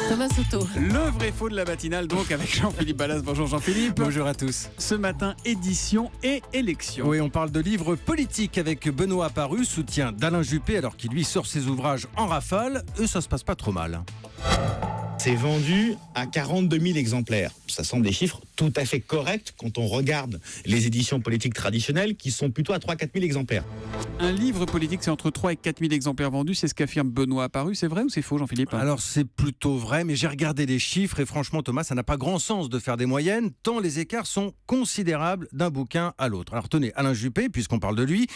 Thomas Soto. Le vrai faux de la matinale, donc, avec Jean-Philippe Ballas. Bonjour Jean-Philippe. Bonjour à tous. Ce matin, édition et élection. Oui, on parle de livres politiques avec Benoît Apparu, soutien d'Alain Juppé, alors qu'il lui sort ses ouvrages en rafale. Et ça se passe pas trop mal. C'est vendu à 42 000 exemplaires. Ça semble des chiffres tout à fait corrects quand on regarde les éditions politiques traditionnelles qui sont plutôt à 3 000 à 4 000 exemplaires. Un livre politique, c'est entre 3 et 4 000 exemplaires vendus. C'est ce qu'affirme Benoît Apparu. C'est vrai ou c'est faux, Jean-Philippe ? Alors c'est plutôt vrai, mais j'ai regardé les chiffres et franchement Thomas, ça n'a pas grand sens de faire des moyennes, tant les écarts sont considérables d'un bouquin à l'autre. Alors tenez, Alain Juppé, puisqu'on parle de lui,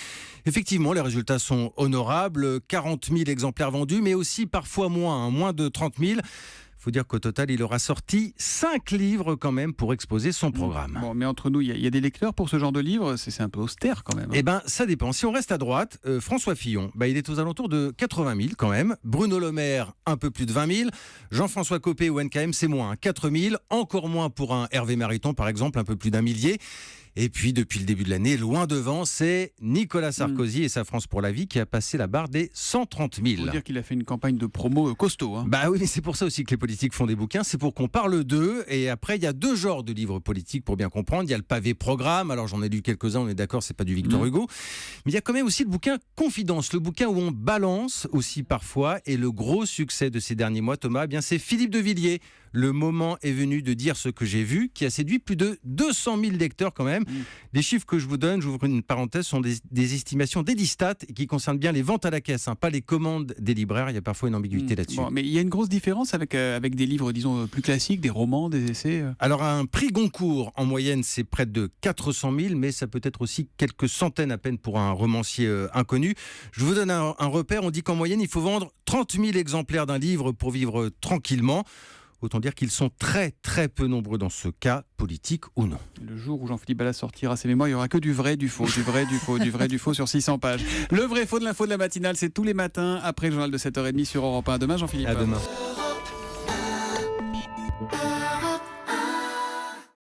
effectivement les résultats sont honorables, 40 000 exemplaires vendus, mais aussi parfois moins de 30 000. Il faut dire qu'au total, il aura sorti 5 livres quand même pour exposer son programme. Bon, mais entre nous, il y a des lecteurs pour ce genre de livre. C'est un peu austère quand même. Eh bien, ça dépend. Si on reste à droite, François Fillon, il est aux alentours de 80 000 quand même. Bruno Le Maire, un peu plus de 20 000. Jean-François Copé ou NKM, c'est moins, 4 000. Encore moins pour un Hervé Mariton, par exemple, un peu plus d'1 millier. Et puis, depuis le début de l'année, loin devant, c'est Nicolas Sarkozy et sa France pour la vie qui a passé la barre des 130 000. Il faut dire qu'il a fait une campagne de promo costaud. Bah oui, mais c'est pour ça aussi que les politiques font des bouquins, c'est pour qu'on parle d'eux. Et après, il y a 2 genres de livres politiques pour bien comprendre. Il y a le pavé programme, alors j'en ai lu quelques-uns, on est d'accord, c'est pas du Victor Hugo. Mais il y a quand même aussi le bouquin Confidence, le bouquin où on balance aussi parfois. Et le gros succès de ces derniers mois, Thomas, c'est Philippe de Villiers. Le moment est venu de dire ce que j'ai vu, qui a séduit plus de 200 000 lecteurs quand même. Les chiffres que je vous donne, j'ouvre une parenthèse, sont des estimations d'Edistat qui concernent bien les ventes à la caisse, pas les commandes des libraires. Il y a parfois une ambiguïté là-dessus. Bon, mais il y a une grosse différence avec des livres, disons, plus classiques, des romans, des essais. Alors, un prix Goncourt, en moyenne, c'est près de 400 000, mais ça peut être aussi quelques centaines à peine pour un romancier inconnu. Je vous donne un repère. On dit qu'en moyenne, il faut vendre 30 000 exemplaires d'un livre pour vivre tranquillement. Autant dire qu'ils sont très très peu nombreux dans ce cas, politique ou non. Le jour où Jean-Philippe Ballas sortira ses mémoires, il n'y aura que du vrai, du faux, du vrai, du faux, du vrai, du faux sur 600 pages. Le vrai faux de l'info de la matinale, c'est tous les matins après le journal de 7h30 sur Europe 1. À demain, Jean-Philippe. À demain.